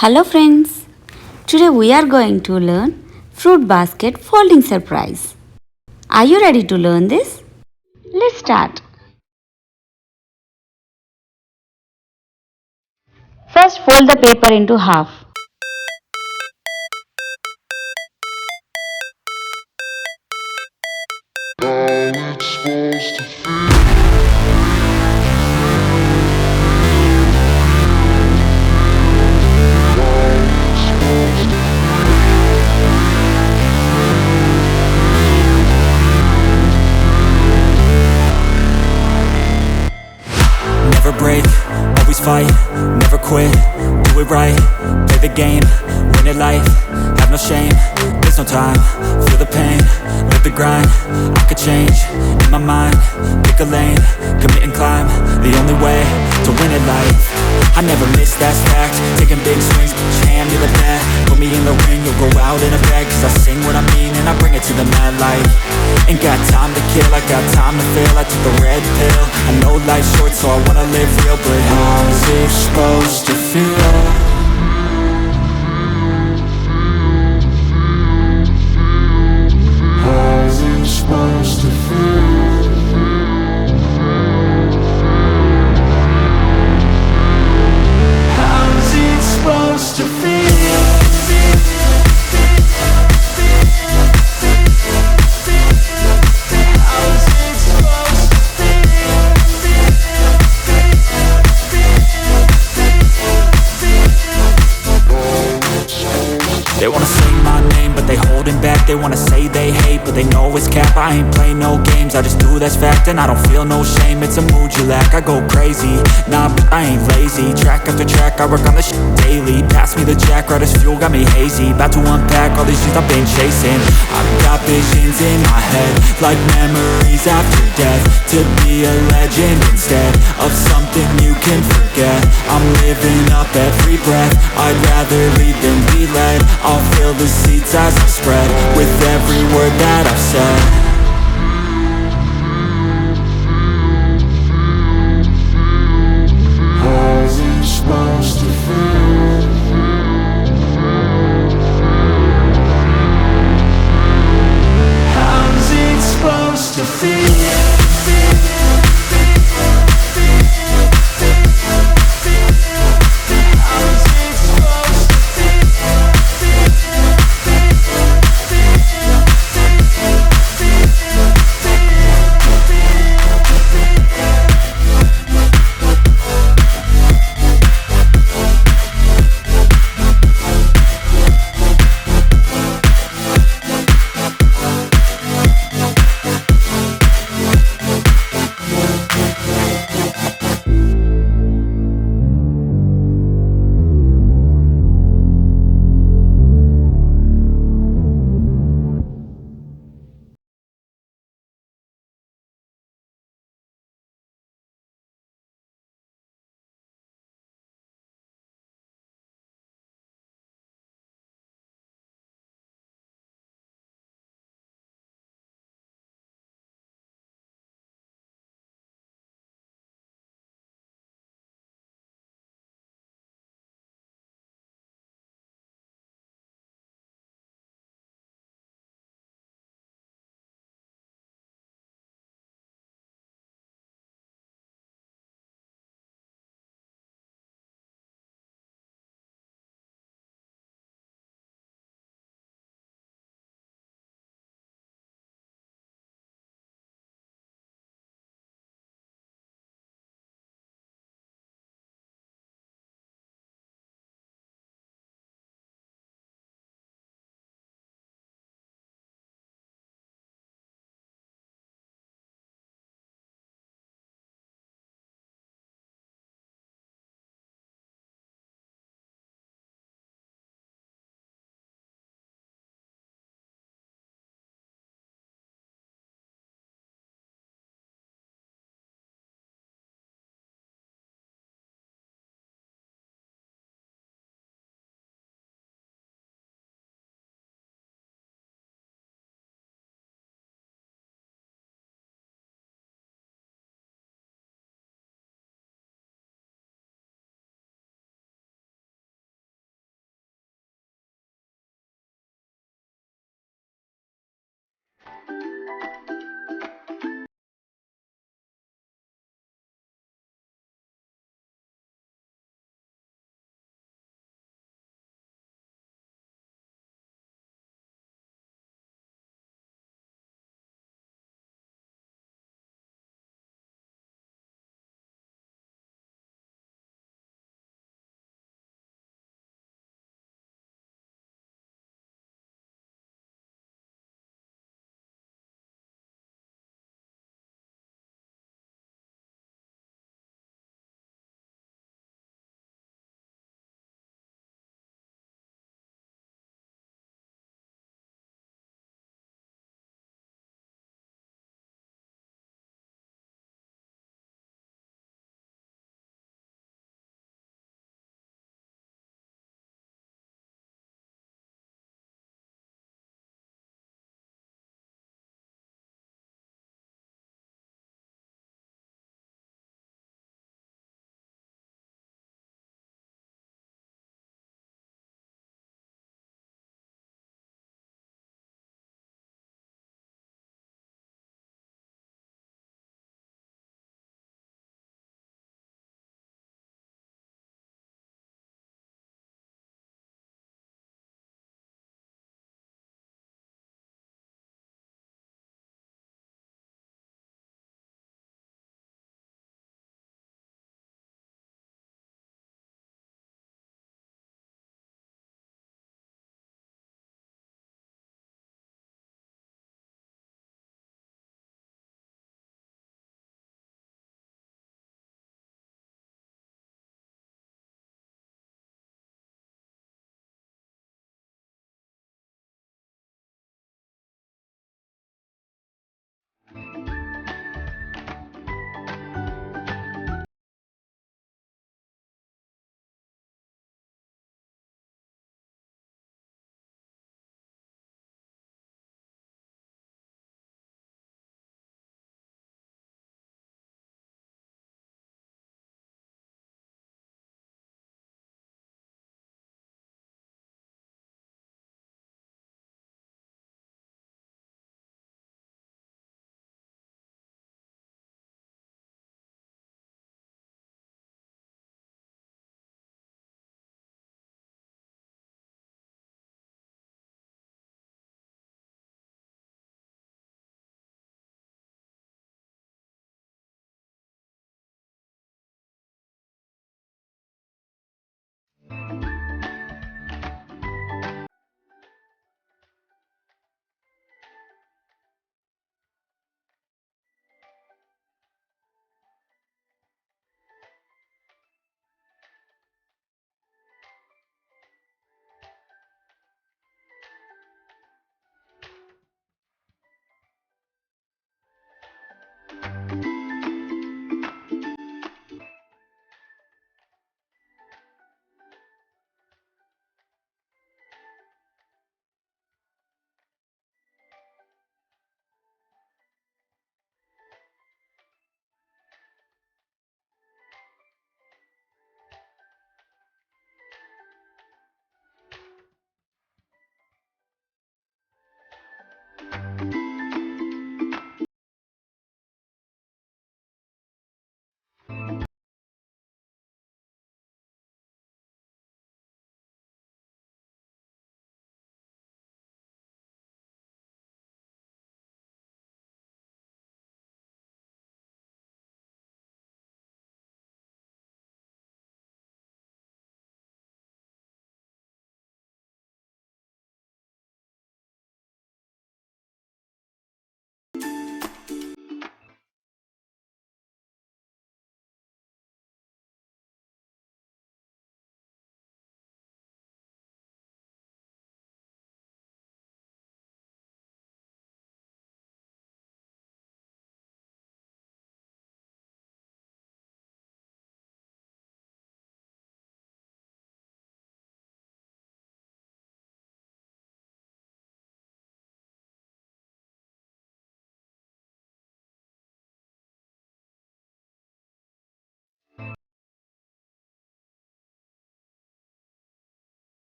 Hello friends, today we are going to learn fruit basket folding surprise. Are you ready to learn this? Let's start. First fold the paper into half. Never break, always fight, never quit, do it right, play the game, win it life, have no shame, there's no time, feel the pain, live the grind, I could change, in my mind, pick a lane, commit and climb, the only way to win it life. I never miss, that's fact, taking big swings, put your hand to the bat, put me in the ring, you'll go out in a bag, cause I sing what I mean and I bring it to the mad light. Ain't got time to kill, I got time to feel, I took the red pill, I know life's short so I wanna live real, but how's it supposed to feel? How's it supposed to feel? How's it supposed to feel? They wanna say my name, but they holding back. They wanna say they hate, but they know it's cap. I ain't play no games, I just do that's fact. And I don't feel no shame, it's a mood you lack. I go crazy, nah, but I ain't lazy. Track after track, I work on this shit daily. Pass me the jack, right as fuel, got me hazy. About to unpack all these things I've been chasing. I've got visions in my head, like memories after death. To be a legend instead of something you can forget. I'm living up every breath, I'd rather lead than be led. I'll fill the seats as I spread with every word that I've said. How's it supposed to feel? How's it supposed to feel?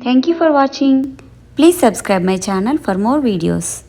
Thank you for watching. Please subscribe my channel for more videos.